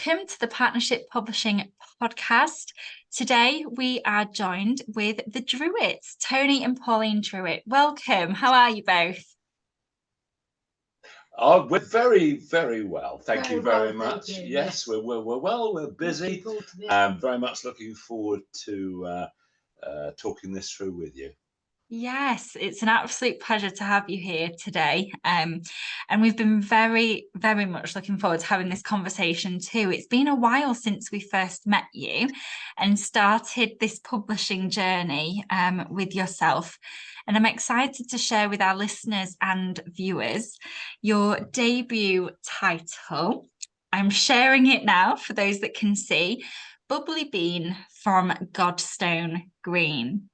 welcome to the Partnership Publishing podcast. Today we are joined with the Drewitts, Tony and Pauline Drewitt. Welcome. How are you both? We're very, very well. Thank you very much. Yes, we're well. We're busy. I'm very much looking forward to talking this through with you. Yes, it's an absolute pleasure to have you here today. And we've been very, very much looking forward to having this conversation too. It's been a while since we first met you and started this publishing journey with yourself. And I'm excited to share with our listeners and viewers your debut title. I'm sharing it now for those that can see. Bubbly Bean from Godstone Green.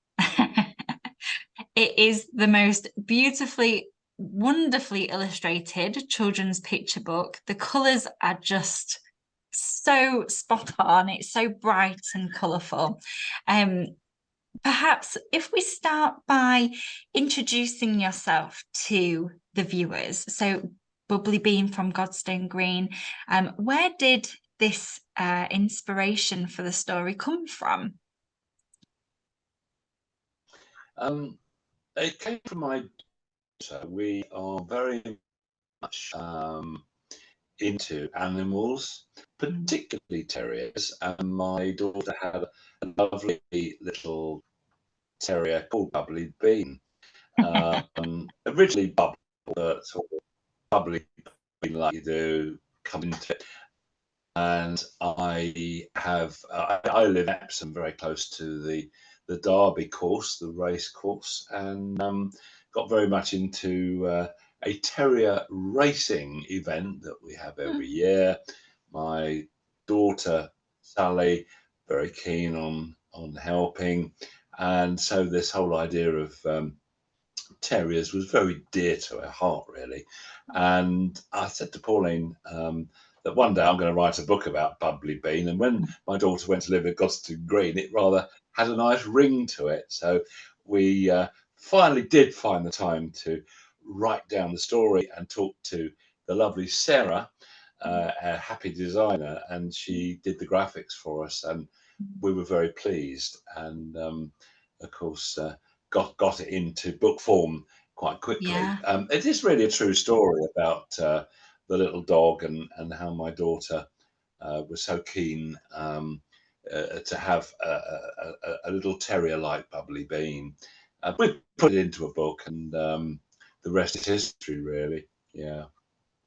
It is the most beautifully, wonderfully illustrated children's picture book. The colours are just so spot on. It's so bright and colourful. Perhaps if we start by introducing yourself to the viewers. So Bubbly Bean from Godstone Green, where did this inspiration for the story come from? It came from my daughter. We are very much into animals, particularly terriers, and my daughter had a lovely little terrier called Bubbly Bean. Originally Bubble, but sort of Bubbly Bean like you do, come into it. And I live in Epsom, very close to the Derby course, the race course, and got very much into a terrier racing event that we have every year. My daughter Sally, very keen on helping, and so this whole idea of terriers was very dear to her heart, really. And I said to Pauline that one day I'm going to write a book about Bubbly Bean, and when my daughter went to live at Godstone Green, it rather had a nice ring to it. So we finally did find the time to write down the story and talk to the lovely Sarah, a Happydesigner, and she did the graphics for us, and we were very pleased. And of course, got it into book form quite quickly. Yeah. It is really a true story about the little dog and how my daughter was so keen to have a little terrier like Bubbly Bean. We put it into a book, and the rest is history, really. Yeah.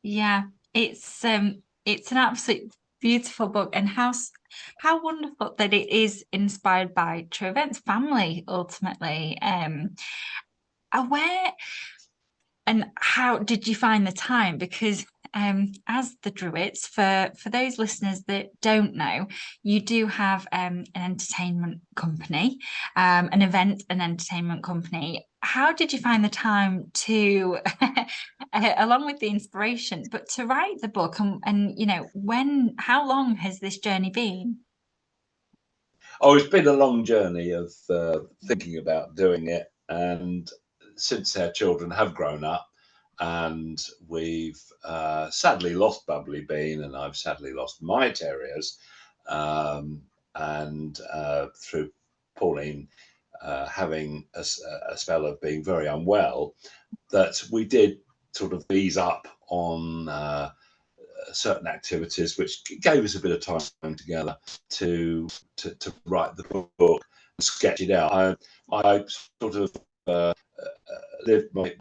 Yeah, it's an absolute beautiful book, and how wonderful that it is inspired by true events, family ultimately. Where and how did you find the time? Because as the Drewitts, for those listeners that don't know, you do have an entertainment company, an event and entertainment company. How did you find the time to, along with the inspiration, but to write the book? And you know, how long has this journey been? Oh, it's been a long journey of thinking about doing it, and since our children have grown up, and we've sadly lost Bubbly Bean, and I've sadly lost my terriers, and through Pauline having a spell of being very unwell, that we did sort of ease up on certain activities, which gave us a bit of time together to write the book and sketch it out. I sort of lived my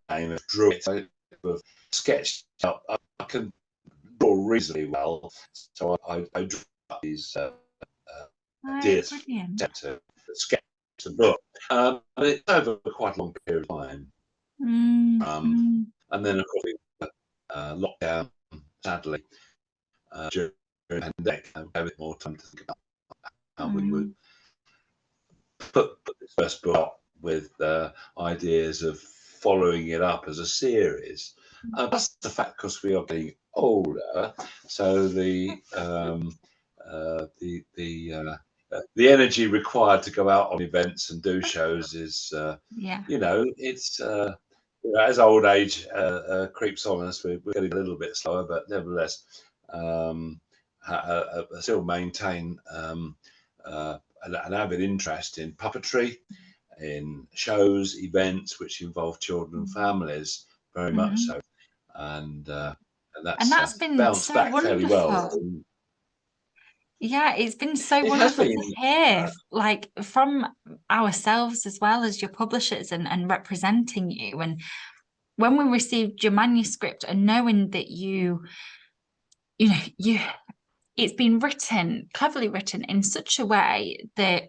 name of Drewitt. I sort of sketched out. I can draw reasonably well, so I drew these ideas to sketch the book. But it's over quite a long period of time. And then, of course, lockdown, sadly, during the pandemic, I have a bit more time to think about how we would put this first book out with ideas of following it up as a series. Plus the fact, because we are getting older, so the energy required to go out on events and do shows is, you know, it's as old age creeps on us, we're getting a little bit slower, but nevertheless, still maintain an avid interest in puppetry, in shows, events which involve children and families, very much so, and that's been bounced so back fairly well. wonderful. Yeah, it's been so It has wonderful to been. hear, like from ourselves as well as your publishers and representing you. And when we received your manuscript and knowing that it's been written, cleverly written in such a way that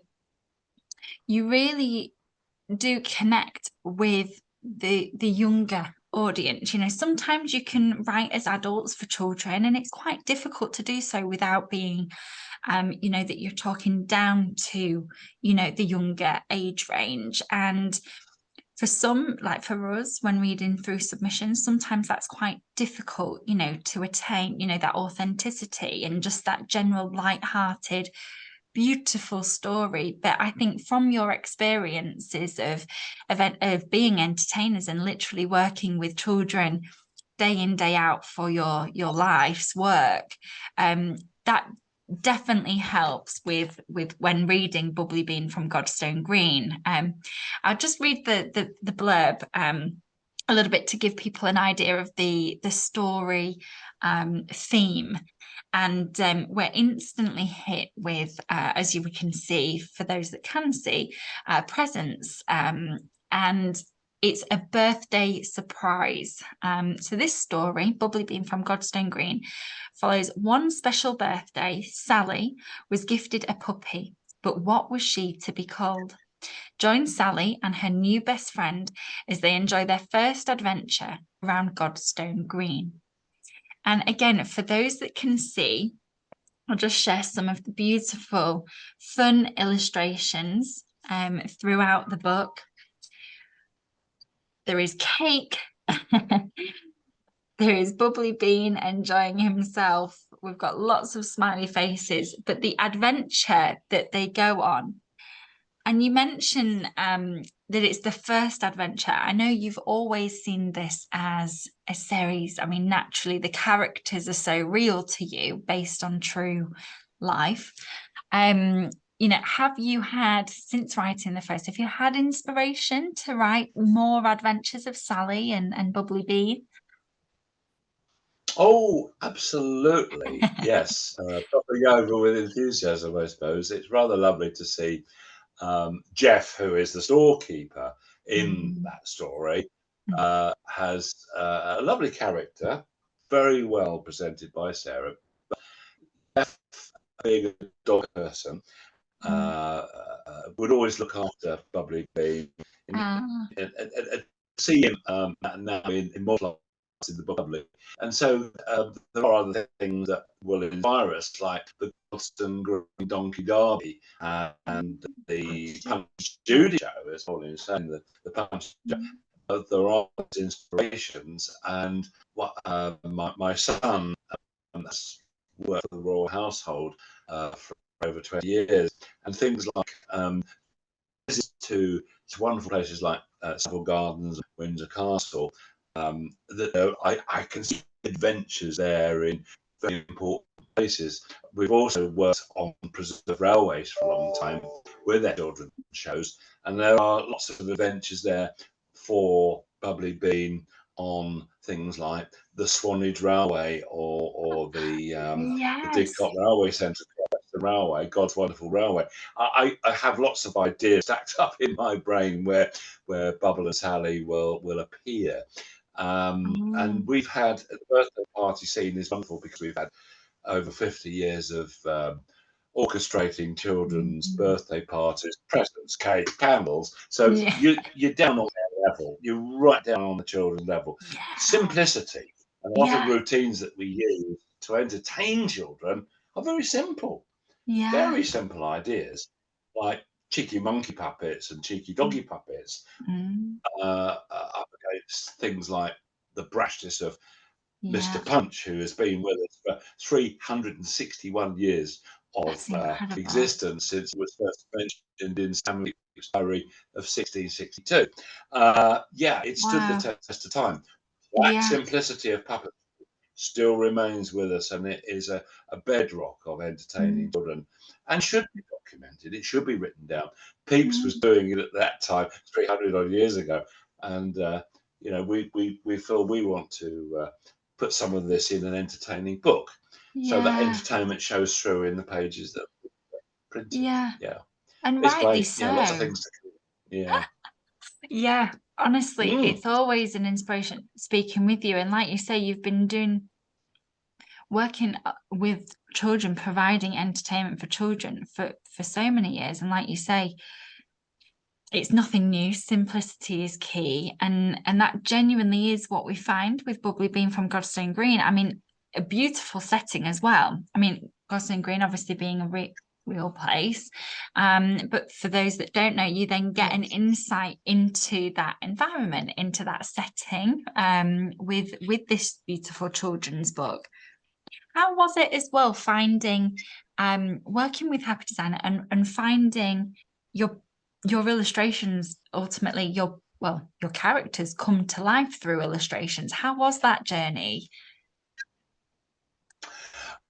you really do connect with the younger audience. Sometimes you can write as adults for children, and it's quite difficult to do so without being that you're talking down to the younger age range. And for some, like for us, when reading through submissions, sometimes that's quite difficult to attain that authenticity and just that general light-hearted beautiful story. But I think from your experiences of being entertainers and literally working with children day in, day out for your life's work, that definitely helps with when reading Bubbly Bean from Godstone Green. I'll just read the blurb a little bit to give people an idea of the story theme. And we're instantly hit with, as you can see, for those that can see, presents. And it's a birthday surprise. So this story, Bubbly Bean from Godstone Green, follows one special birthday. Sally was gifted a puppy, but what was she to be called? Join Sally and her new best friend as they enjoy their first adventure around Godstone Green. And again, for those that can see, I'll just share some of the beautiful, fun illustrations throughout the book. There is cake. There is Bubbly Bean enjoying himself. We've got lots of smiley faces, but the adventure that they go on. And you mentioned that it's the first adventure. I know you've always seen this as a series. I mean, naturally, the characters are so real to you based on true life. Have you had, since writing the first, have you had inspiration to write more adventures of Sally and Bubbly Bean? Oh, absolutely. Yes. Bubbling over with enthusiasm, I suppose. It's rather lovely to see Jeff, who is the storekeeper in that story, has a lovely character, very well presented by Sarah. But Jeff, being a dog person, would always look after Bubbly Bean and see him now in more in the Bubbly. And so there are other things that will inspire us, like the Godstone Green Donkey Derby and the Punch Judy show, as Pauline is saying, the Punch. There are inspirations, and what my son has worked for the royal household for over 20 years, and things like visits to wonderful places like Savile Gardens, Windsor Castle. That I can see adventures there in very important places. We've also worked on preserved railways for a long time with their children's shows, and there are lots of adventures there for Bubbly Bean on things like the Swanage Railway or the Didcot Railway Centre, the railway, God's Wonderful Railway. I have lots of ideas stacked up in my brain where Bubble and Sally will appear. And we've had the birthday party scene is wonderful because we've had over 50 years of orchestrating children's birthday parties, presents, cake, candles. So you're down on their level. You're right down on the children's level. Simplicity and a lot of routines that we use to entertain children are very simple. Very simple ideas, like cheeky monkey puppets and cheeky doggy puppets, up against things like the brashness of Mr. Punch, who has been with us for 361 years of existence since it was first mentioned in Stanley's diary of 1662. It stood the test of time. That simplicity of puppet still remains with us, and it is a bedrock of entertaining children, and should be documented. It should be written down. Pepys was doing it at that time, 300 odd years ago, and you know, we feel we want to put some of this in an entertaining book, so that entertainment shows through in the pages that are printed. Yeah. Yeah, And it's rightly great. so. Yeah, lots of things to do. Yeah. Yeah, honestly, it's always an inspiration speaking with you. And like you say, you've been working with children, providing entertainment for children for so many years. And like you say, it's nothing new. Simplicity is key. And that genuinely is what we find with Bubbly Bean from Godstone Green. I mean, a beautiful setting as well. I mean, Godstone Green obviously being a real place. But for those that don't know, you then get an insight into that environment, into that setting, with this beautiful children's book. How was it as well finding working with Happydesigner and finding your illustrations, ultimately your characters come to life through illustrations? How was that journey?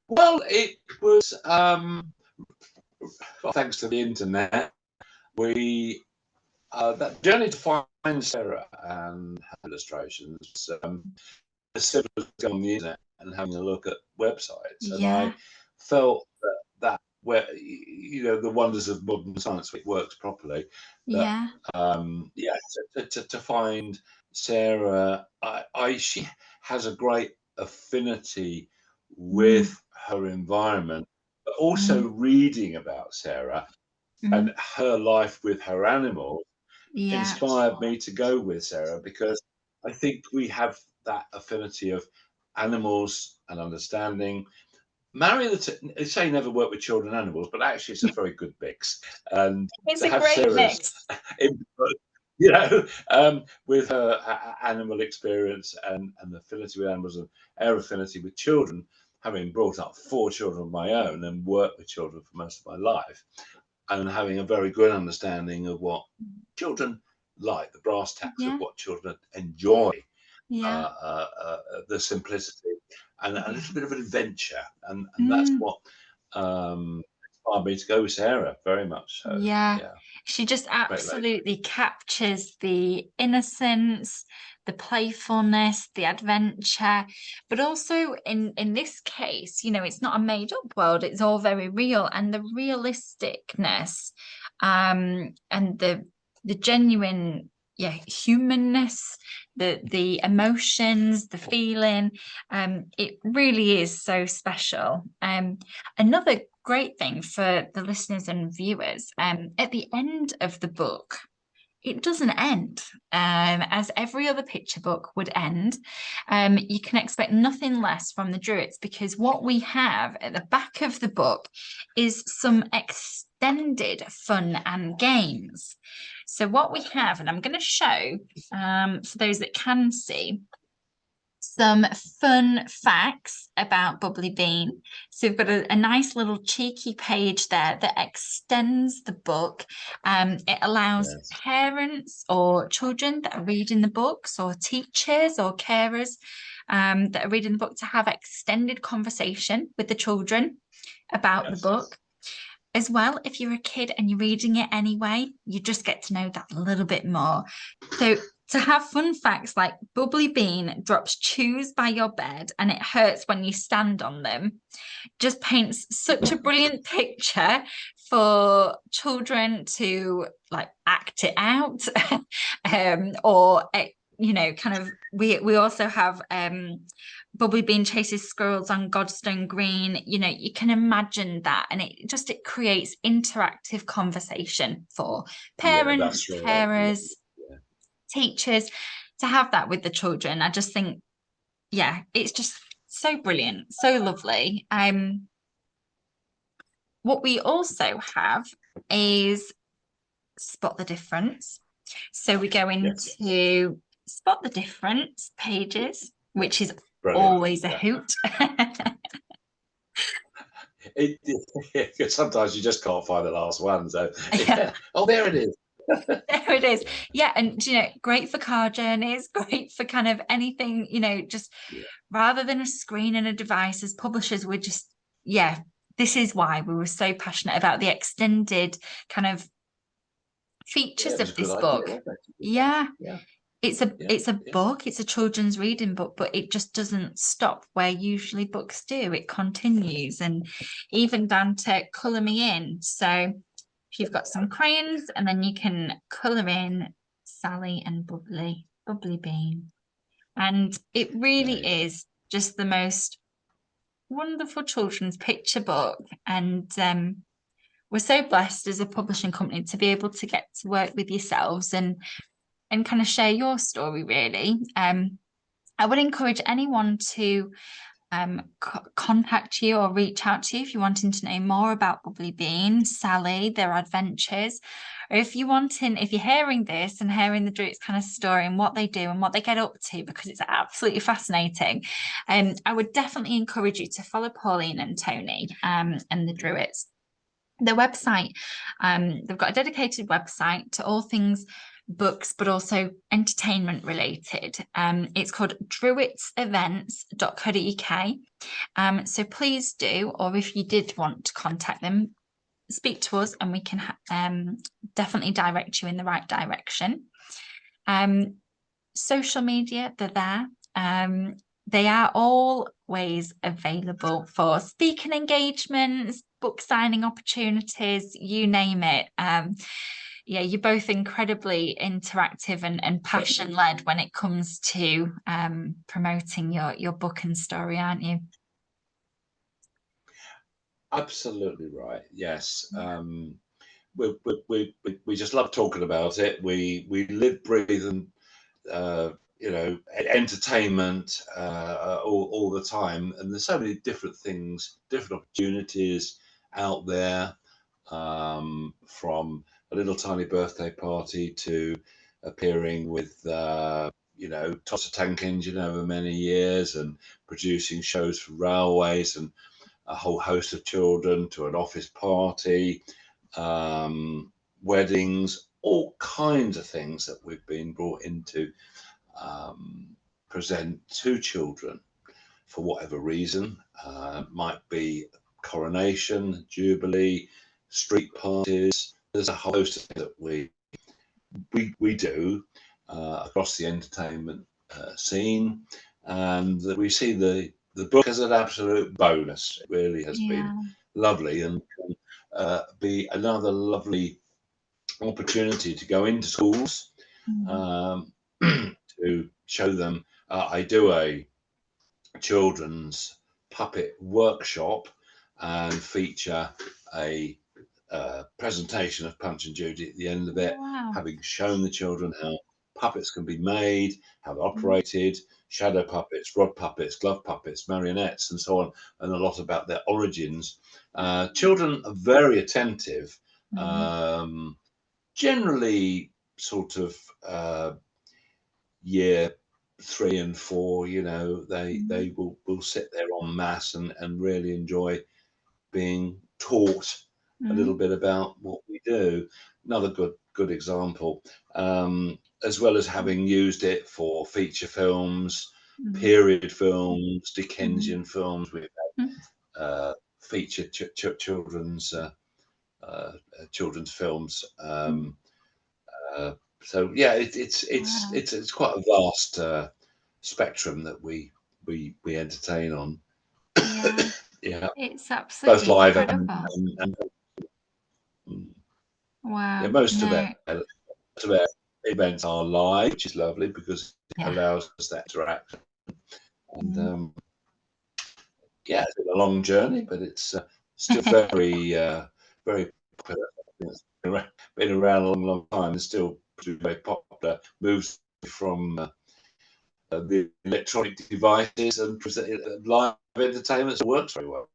Well, it was thanks to the internet, we that journey to find Sarah and her illustrations, as simple as going on the internet and having a look at websites. And I felt that where, you know, the wonders of modern science works properly. That, to find Sarah, she has a great affinity with her environment, but also reading about Sarah and her life with her animals inspired me to go with Sarah, because I think we have that affinity of animals and understanding. Marry the say never work with children and animals, but actually it's a very good mix. And it's to a have great Sarah's mix. input, you know, with her animal experience and affinity with animals, and our affinity with children, having brought up 4 children of my own and worked with children for most of my life, and having a very good understanding of what children like, the brass tacks of what children enjoy, the simplicity and a little bit of adventure, and that's what inspired me to go with Sarah, very much so. She just absolutely captures the innocence, the playfulness, the adventure, but also in this case, you know, it's not a made up world, it's all very real, and the realisticness and the genuine humanness, the emotions, the feeling, it really is so special. Another great thing for the listeners and viewers, at the end of the book, it doesn't end as every other picture book would end. You can expect nothing less from the Drewitts, because what we have at the back of the book is some extended fun and games. So what we have, and I'm going to show for those that can see, some fun facts about Bubbly Bean. So we've got a nice little cheeky page there that extends the book. It allows parents or children that are reading the books, or teachers or carers that are reading the book, to have extended conversation with the children about the book. As well, if you're a kid and you're reading it anyway, you just get to know that a little bit more. So to have fun facts like Bubbly Bean drops chews by your bed and it hurts when you stand on them, just paints such a brilliant picture for children to like act it out. Or you know, kind of, we also have Bubbly Bean chases squirrels on Godstone Green. You know, you can imagine that, and it creates interactive conversation for parents, carers, teachers, to have that with the children. I just think, it's just so brilliant, so lovely. What we also have is spot the difference. So we go into spot the difference pages, which is always a hoot. Sometimes you just can't find the last one. So oh, there it is. There it is. Yeah, and great for car journeys, great for kind of anything, just Yeah, rather than a screen and a device. As publishers, we're just, yeah, this is why we were so passionate about the extended kind of yeah, features it was of a good this idea, book. wasn't it? Yeah, Yeah, it's a yeah, it's a yeah. book, it's a children's reading book, but it just doesn't stop where usually books do. It continues, and even down to colour me in. So if you've got some crayons, and then you can colour in Sally and Bubbly Bean. And it There really you go. is just the most wonderful children's picture book. And we're so blessed as a publishing company to be able to get to work with yourselves and kind of share your story, really. I would encourage anyone to contact you or reach out to you if you're wanting to know more about Bubbly Bean, Sally, their adventures, or if you're hearing this and hearing the Drewitts kind of story and what they do and what they get up to, because it's absolutely fascinating. I would definitely encourage you to follow Pauline and Tony and the Drewitts. Their website, they've got a dedicated website to all things books, but also entertainment related. It's called drewittsevents.co.uk. So please do, or if you did want to contact them, speak to us and we can definitely direct you in the right direction. Social media, they're there. They are always available for speaking engagements, book signing opportunities, you name it. Yeah, you're both incredibly interactive and passion led when it comes to promoting your book and story, aren't you? Absolutely right. Yes. We just love talking about it. We live, breathe, and uh, entertainment all the time. And there's so many different things, different opportunities out there, from a little tiny birthday party to appearing with, Toss a Tank Engine over many years and producing shows for railways and a whole host of children to an office party, weddings, all kinds of things that we've been brought into um, present to children for whatever reason. Might be coronation, jubilee, street parties. There's a whole host of things that we do across the entertainment scene, and that we see the book as an absolute bonus. It really has been Yeah. lovely, and can be another lovely opportunity to go into schools, Mm. um, to show them. I do a children's puppet workshop and feature a presentation of Punch and Judy at the end of Oh, it, wow. having shown the children how puppets can be made, how they're Mm. operated, shadow puppets, rod puppets, glove puppets, marionettes, and so on, and a lot about their origins. Children are very attentive, Mm. um, generally sort of year 3 and 4. They Mm. will sit there en masse and really enjoy being taught a little Mm. bit about what we do. Another good example, as well as having used it for feature films, Mm. period films, Mm. Dickensian films. We've Mm. had featured uh, children's films. Mm. Uh, so yeah, Wow. it's quite a vast spectrum that we entertain on. Yeah, Yeah, it's both absolutely live incredible. and yeah, Wow. most of No. our events are live, which is lovely because it Yeah. allows us that interaction. And Mm. yeah, it's been a long journey, but it's still very popular. It's been around a long time and still very popular. Moves from the electronic devices and live entertainment works very well.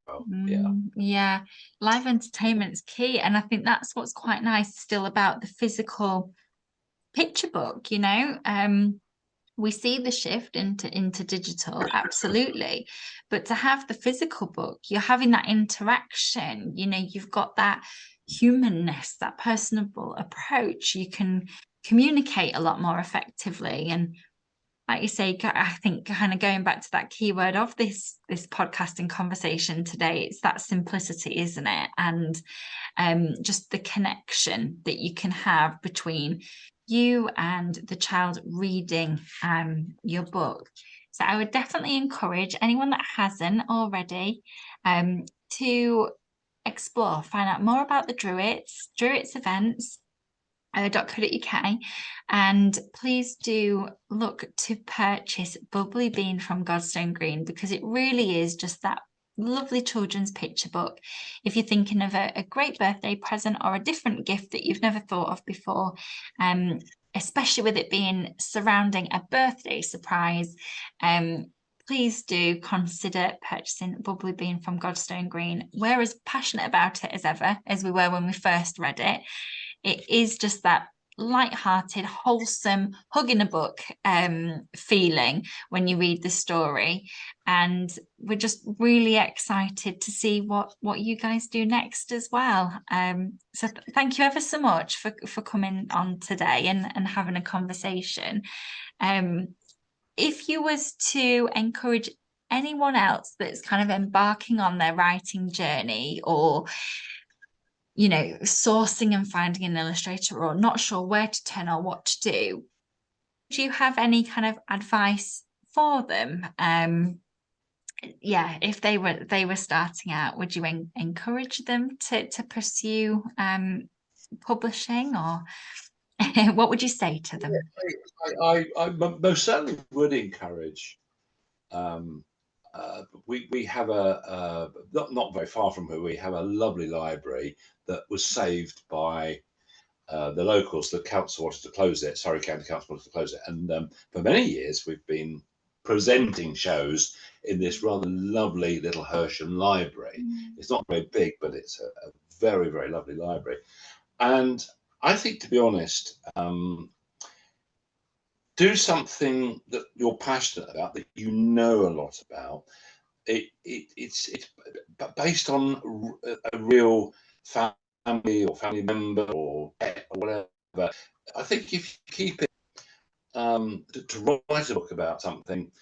Yeah. Yeah, live entertainment's key, and I think that's what's quite nice still about the physical picture book, we see the shift into digital, absolutely, but to have the physical book, you're having that interaction, you've got that humanness, that personable approach, you can communicate a lot more effectively. And like you say, I think kind of going back to that keyword of this podcasting conversation today, it's that simplicity, isn't it? And just the connection that you can have between you and the child reading your book. So I would definitely encourage anyone that hasn't already to explore, find out more about the Drewitts events, .co.uk, and please do look to purchase Bubbly Bean from Godstone Green, because it really is just that lovely children's picture book. If you're thinking of a great birthday present or a different gift that you've never thought of before, especially with it being surrounding a birthday surprise, please do consider purchasing Bubbly Bean from Godstone Green. We're as passionate about it as ever as we were when we first read it. It is just that light-hearted, wholesome, hug in a book feeling when you read the story. And we're just really excited to see what you guys do next as well. So thank you ever so much for coming on today and having a conversation. If you was to encourage anyone else that's kind of embarking on their writing journey, or sourcing and finding an illustrator, or not sure where to turn or what to do you have any kind of advice for them? If they were starting out, would you encourage them to pursue publishing, or what would you say to them? I most certainly would encourage. We have not very far from here, we have a lovely library that was saved by the locals. The council wanted to close it. Surrey County Council wanted to close it, and for many years we've been presenting shows in this rather lovely little Hersham library. It's not very big, but it's a very, very lovely library. And I think, to be honest, do something that you're passionate about, that you know a lot about. It's based on a real family or family member or pet or whatever. I think if you keep it to write a book about something,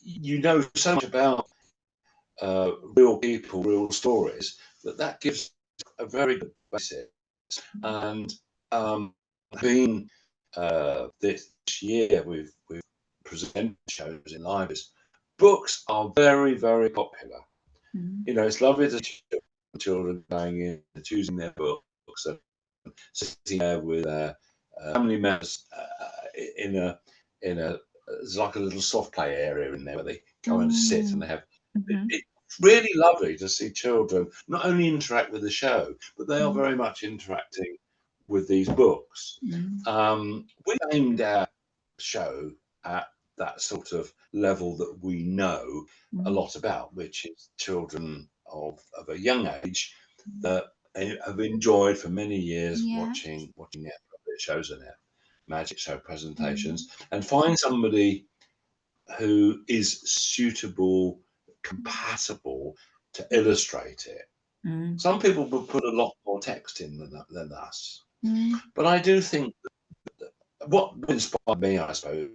you know so much about real people, real stories, that gives a very good basis. And being this year we've presented shows in libraries. Books are very, very popular. It's lovely to see children going in and choosing their books and sitting there with family members in it's like a little soft play area in there where they go and sit and they have. It's really lovely to see children not only interact with the show, but they are very much interacting with these books. We aimed our show at that sort of level that we know a lot about, which is children of a young age that have enjoyed for many years watching their puppet shows and their magic show presentations, and find somebody who is suitable, compatible to illustrate it. Some people will put a lot more text in than us, but I do think that what inspired me, I suppose,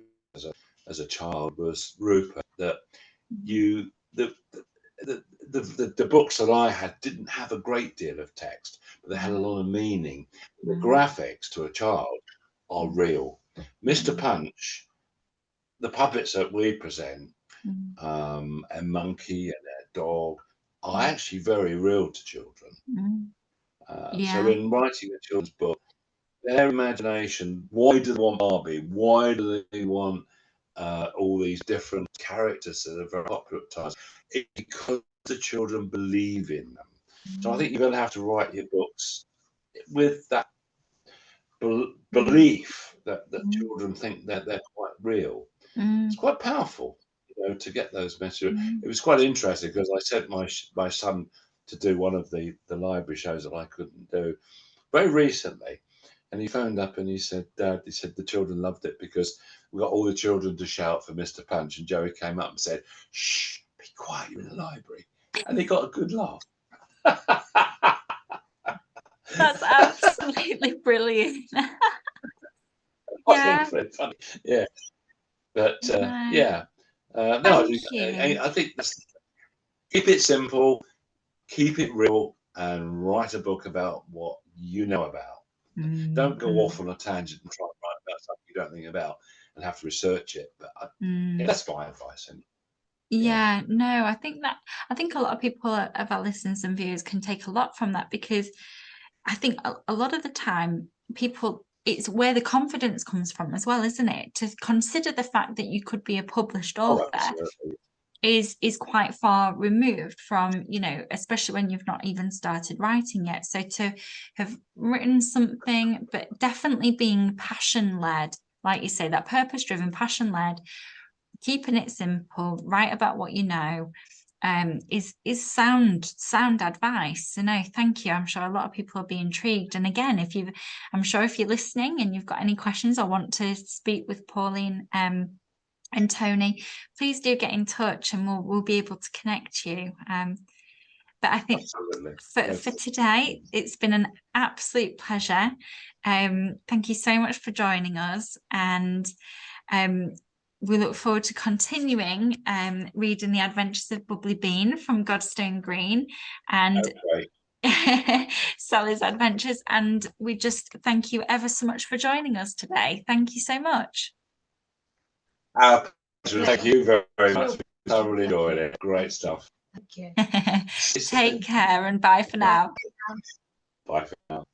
as a child, was Rupert. That the books that I had didn't have a great deal of text, but they had a lot of meaning. The graphics to a child are real. Mr. Punch, the puppets that we present, and Monkey and their dog, are actually very real to children. So in writing a children's book, their imagination, why do they want Barbie? Why do they want all these different characters that are very popular at times? It's because the children believe in them. So I think you're going to have to write your books with that belief that children think that they're quite real. It's quite powerful, to get those messages. It was quite interesting because I sent my son to do one of the library shows that I couldn't do very recently. And he phoned up and he said, Dad, the children loved it because we got all the children to shout for Mr. Punch. And Joey came up and said, shh, be quiet, you're in the library. And he got a good laugh. That's absolutely brilliant. I think Yeah. it's very funny. Yeah, but No, yeah, no, thank you. I think that's, keep it simple, keep it real, and write a book about what you know about. Don't go Mm, off on a tangent and try and write about something you don't think about and have to research it. But yeah, mm. that's my advice. And yeah, Yeah, no, I think a lot of people of our listeners and viewers can take a lot from that, because I think a lot of the time people, it's where the confidence comes from as well, isn't it? To consider the fact that you could be a published oh, author absolutely. is quite far removed from, especially when you've not even started writing yet. So to have written something, but definitely being passion led, like you say, that purpose driven, passion led, keeping it simple, write about what you know, is sound advice. So no, thank you. I'm sure a lot of people will be intrigued. And again, I'm sure if you're listening and you've got any questions or want to speak with Pauline and Tony, please do get in touch, and we'll be able to connect you. But I think Absolutely. for today, it's been an absolute pleasure. Thank you so much for joining us, and um, we look forward to continuing reading the adventures of Bubbly Bean from Godstone Green and Okay. Sally's adventures. And we just thank you ever so much for joining us today. Thank you so much. Our pleasure. Thank you very, very much. I really enjoyed it. Great stuff. Take care, and bye for now. Bye for now.